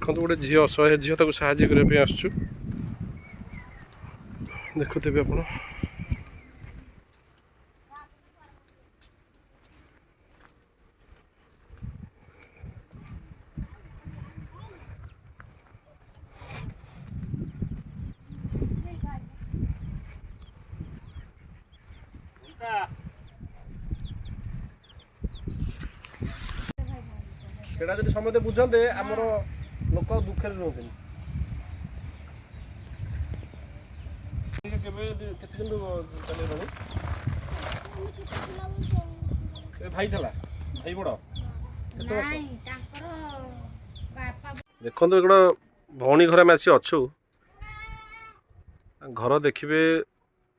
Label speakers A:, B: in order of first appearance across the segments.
A: देखो गोटे झी असहाय झील ताको साहाଯ୍य करने आसचु देखुते आप सेटा जब समझते बुझे आमर लोक दुखे रोते भाई था भाई बड़ देखो एक भौणी घर में आसी अच्छु घर देखिए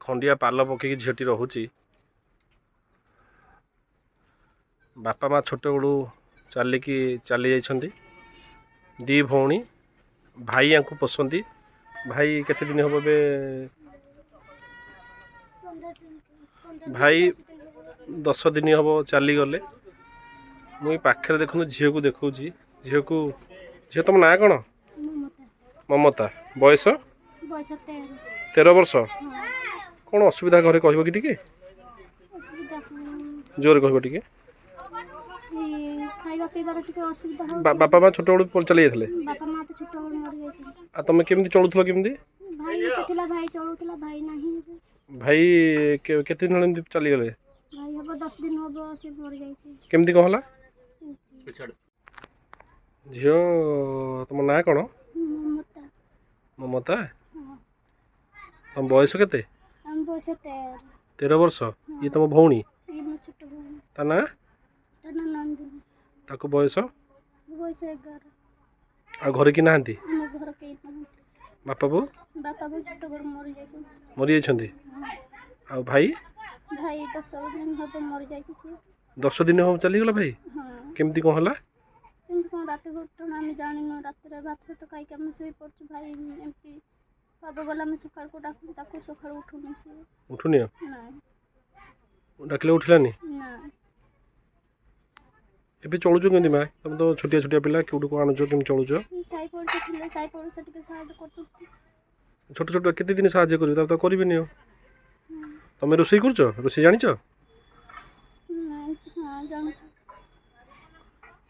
A: खंडिया पाल पकईकि झीटी रोची बापा माँ छोट बड़ू चलिकी चली जाइछन्ति दी भौणी भाई या पोसती भाई केते दिन हम भाई 10 दिन हम चली गले मुई पाखे देखु झील को देखा झील को झील तुम ना कौन ममता बयस 13 वर्ष कौन असुविधा घरे कह कि जोर कह बापा माँ छोट बड़ू चली जाते तुम केमी चलुल केमी भाई केते दिन चली गले केमती कौन है झील तुम ना कौन ममता तुम बयस के 13 वर्ष ये तुम भौणी ता ना ताको बयस आ घरे कि ना बापा बो मरी जाइछन्ति आ भाई 10 दिन हम चलीगला भाई केमती कौन है
B: रात घटना आम जान रात भात तो खाई आम शो पड़ू भाई एमती बाबा गला सकाल को डाक सका उठुनी
A: उठुनी डाकिले उठिलानी एबे चलुचो केमती माँ तुम तो छोटिया छोटिया पिला क्यों को आणुचो केम चलुचो छोट छोट केते दिन साहाଯ୍य करियो तब तो करिबेनी हो तुम रोसई करछो रोसई जानिचो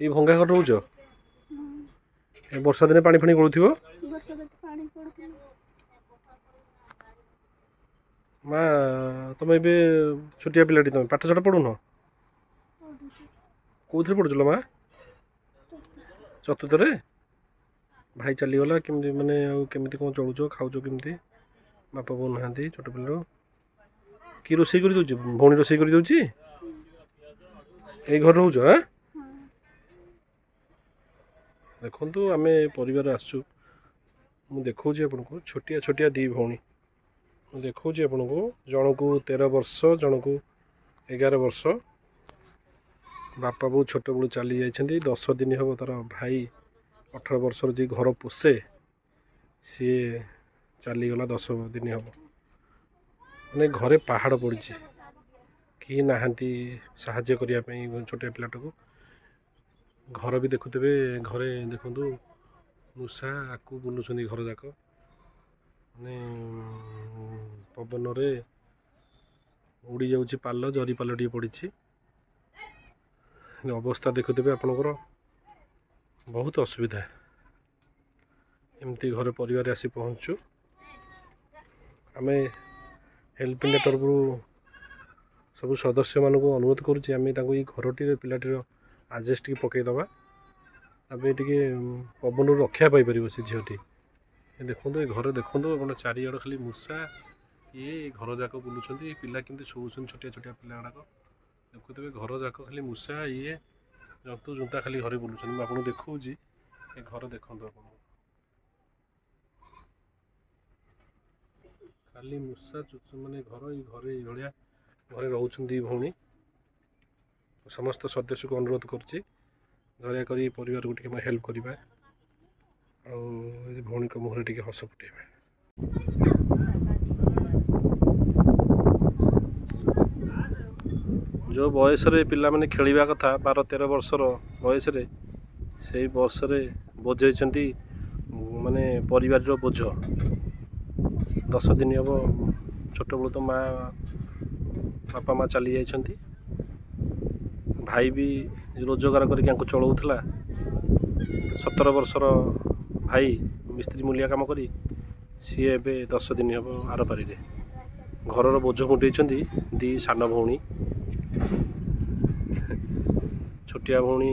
A: ये भंगा घर रोच वर्षा दिन पानी फाणी गलुथिबो माँ तुम ए छोटिया पिलाटी तुम पाठ साठ पढ़ुन कौन पढ़ुल माँ चतुर्थ भाई चलीगला केमती माने केमती कौन चलुच खाऊच केमती बापा बो ना छोट पिला कि रोसई कर दौची भौणी रोसई कर दौची ये घर रोच हाँ देखु आम परिवार आसचु मु देखौछि आपनको छोटिया छोटिया दी भौणी मु देखौछि आपनको जनकु 13 वर्ष जनकु 11 वर्ष बापा बहुत छोट बड़ू चली जाइछन्ति 10 दिन हम तार भाई 18 वर्ष जी घर पोषे सी चलीगला 10 दिन हम मैंने घरे पहाड़ पड़ी कि नहांती साहाଯ୍य करने छोटे पिलाटा को घर भी देखुते घरे देखु मूषा आकु बुलूँ घर जाक माने पवन रे उड़ी जाऊँगी पाल जरी पाल टी पड़ी अवस्था देखुते आपणकर बहुत असुविधा एमती घर परिवार आसी पहुँचु आम हेल्प इंडिया तरफ सब सदस्य मान अनुरोध करुँचे आम घर पिलाटीर आजेस्ट टी पकईदबा ताप टे पवन रक्षा पाई से झीटी देखो ये घर देखो अपना चारिड़ खाली मूषा ये घर जाक बुलूँ पिला केमती शोचन छोटिया छोटिया पिला गुड़ाक देखुते घर जाक खाली मूषा ये जंतु जुंता खाली घर बुलूँ मुझे आपको देखा ये घर देखो आप खाली मूषा माने घर ये भाया घरे रोच भौणी समस्त सदस्य को अनुरोध करुँची दयाकर परिवार को टे हेल्प करवा भौणी को मुहर टे हस फुटेबा जो बयस पिला माने खेलिबा कथा 12-13 वर्षर बयस से वर्ष बोझे ମାନେ ପରିବାରର ବୋଝ। 10 ଦିନ ହେବ ଛୋଟବେଳୁ ତ ବାପା ମା ଚାଲି ଯାଇଛନ୍ତି। ଭାଇ ବି ରୋଜଗାର କରିକି ଆଙ୍କୁ ଚଳାଉଥିଲା। 17 ବର୍ଷର ଭାଇ ମିସ୍ତ୍ରୀ ମୂଲିଆ କାମ କରି ସିଏ ଏବେ 10 ଦିନ ହେବ ଆରପାରିରେ। ଘରର ବୋଝ ମୁଣ୍ଡେଇଛନ୍ତି 2 ସାନ ଭଉଣୀ। ଛୋଟିଆ ଭଉଣୀ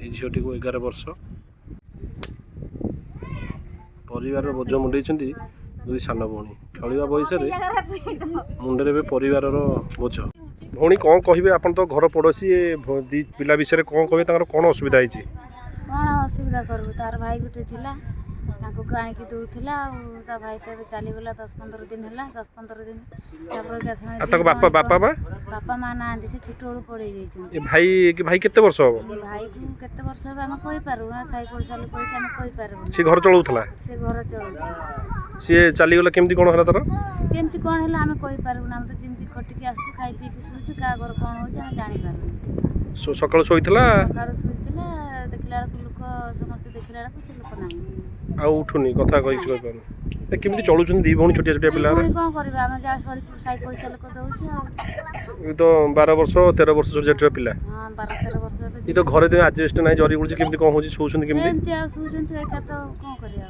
A: ଏଇ ଝିଅଟିକୁ 11 ବର୍ଷ। ପରିବାରର ବୋଝ ମୁଣ୍ଡେଇଛନ୍ତି 2 ସାନ ଭଉଣୀ। ଖେଳିବା ବୟସରେ ମୁଣ୍ଡରେ ଏବେ ପରିବାରର ବୋଝ। ଭଉଣୀ କ'ଣ କହିବେ? ଆପଣ ତ ଘର ପଡ଼ୋଶୀ, 2 ପିଲା ବିଷୟରେ କ'ଣ କହିବେ? ତାଙ୍କର କ'ଣ ଅସୁବିଧା ହେଇଛି?
C: କ'ଣ ଅସୁବିଧା କରିବୁ? ତାର ଭାଇ ଗୋଟେ ଥିଲା, ତାଙ୍କୁ ଆଣିକି ଦେଉଥିଲା। ଆଉ ତା ଭାଇ ତ ଏବେ ଚାଲିଗଲା 10-15 ଦିନ ହେଲା। 10-15 ଦିନ ତାପରେ
A: ତାଙ୍କ ବାପା
C: ମା ନାହାନ୍ତି, ସେ ଛୋଟବେଳୁ ପଳେଇ ଯାଇଛନ୍ତି।
A: ଭାଇ କେତେ ବର୍ଷ ହେବ?
C: ଭାଇକୁ କେତେ ବର୍ଷ ହେବ ଆମେ କହିପାରିବୁ ନା, ସାହି ପଡ଼ିଶା ଲୋକ କହିକି ଆମେ କହିପାରିବୁ।
A: ସେ ଘର ଚଳାଉଥିଲା?
C: ସେ ଘର ଚଳଉଥିଲା।
A: ସିଏ ଚାଲିଗଲା କେମିତି କ'ଣ ହେଲା ତାର?
C: କେମିତି କ'ଣ ହେଲା ଆମେ କହିପାରିବୁ ନା। ଆମେ ତ ଯେମିତି ଖଟିକି ଆସୁଛୁ, ଖାଇ ପିଇକି ଶୋଉଛୁ, କାହା ଘର କ'ଣ ହେଉଛି ଆମେ ଜାଣିପାରୁନୁ।
A: ସକାଳୁ ଶୋଇଥିଲା,
C: ଦେଖିଲା ବେଳକୁ ଲୋକ ସମସ୍ତେ ଦେଖିଲା ବେଳକୁ ସେ ଲୋକ ନାହିଁ,
A: ଆଉ ଉଠୁନି, କଥା କିଛି କହିପାରୁନି। କେମିତି ଚଳୁଛନ୍ତି 2 ଭଉଣୀ ଛୋଟିଆ ପିଲା?
C: କ'ଣ କରିବା? ଆମେ ଯାହା ସାହି ପଡ଼ିଶା ଲୋକ ଦେଉଛି। ଆଉ
A: ଏ ତ 12 ବର୍ଷ 13 ବର୍ଷ ଛୋଟିଆ ପିଲା।
C: ହଁ, 12-13 ବର୍ଷ ଏବେ।
A: ଏ ତ ଘରେ ଆଜବେଷ୍ଟ ନାହିଁ, ଜରି ବୁଲୁଛି, କେମିତି କ'ଣ ହେଉଛି? ଶୋଉଛନ୍ତି କେମିତି?
C: ସେମିତି ଆଉ ଶୋଉଛନ୍ତି। ଏକା ତ କ'ଣ କରିବା?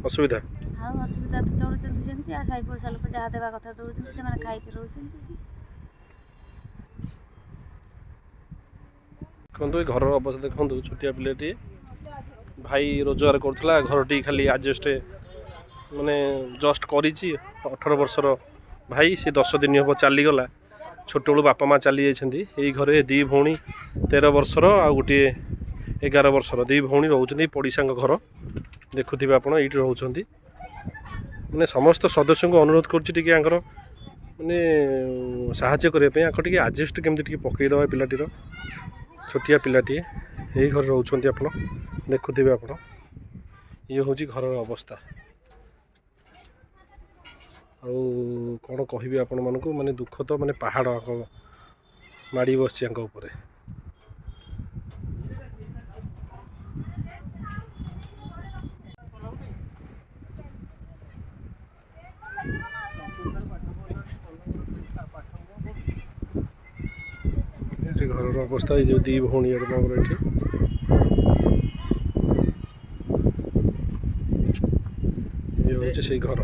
A: ଅସୁବିଧା
C: ଆଉ ଅସୁବିଧା ତ ଚଳୁଛନ୍ତି ସେମିତି। ଆଉ ସାହି ପଡ଼ିଶା ଲୋକ ଯାହା ଦେବା କଥା ଦେଉଛନ୍ତି, ସେମାନେ ଖାଇକି ରହୁଛନ୍ତି।
A: ଦେଖନ୍ତୁ ଏ ଘରର ଅବସ୍ଥା ଦେଖନ୍ତୁ। ଛୋଟିଆ ପିଲାଟିଏ, ଭାଇ ରୋଜଗାର କରୁଥିଲା, ଘରଟି ଖାଲି ଆଜବେଷ୍ଟ ମାନେ ଜଷ୍ଟ କରିଛି। 18 ବର୍ଷର ଭାଇ, ସେ 10 ଦିନ ହେବ ଚାଲିଗଲା। ଛୋଟବେଳୁ ବାପା ମା ଚାଲି ଯାଇଛନ୍ତି। ଏଇ ଘରେ 2 ଭଉଣୀ 13 ବର୍ଷର ଆଉ ଗୋଟିଏ 11 ବର୍ଷର 2 ଭଉଣୀ ରହୁଛନ୍ତି। ପଡ଼ିଶାଙ୍କ ଘର ଦେଖୁଥିବେ ଆପଣ, ଏଇଠି ରହୁଛନ୍ତି। ମାନେ ସମସ୍ତ ସଦସ୍ୟଙ୍କୁ ଅନୁରୋଧ କରୁଛି ଟିକେ ଆଙ୍କର ମାନେ ସାହାଯ୍ୟ କରିବା ପାଇଁ। ଆଙ୍କ ଟିକେ ଆଜବେଷ୍ଟ କେମିତି ଟିକେ ପକାଇଦେବା ପିଲାଟିର। ଛୋଟିଆ ପିଲାଟିଏ ଏଇ ଘରେ ରହୁଛନ୍ତି, ଆପଣ ଦେଖୁଥିବେ। ଆପଣ ଇଏ ହେଉଛି ଘରର ଅବସ୍ଥା। ଆଉ କ'ଣ କହିବି ଆପଣମାନଙ୍କୁ? ମାନେ ଦୁଃଖ ତ ମାନେ ପାହାଡ଼ ମାଡ଼ି ବସିଛି ଆଙ୍କ ଉପରେ। ଏଠି ଘରର ଅବସ୍ଥା। ଏଇ ଯେଉଁ 2 ଭଉଣୀ ଆପଣଙ୍କର ଏଠି, ଇଏ ହେଉଛି ସେଇ ଘର।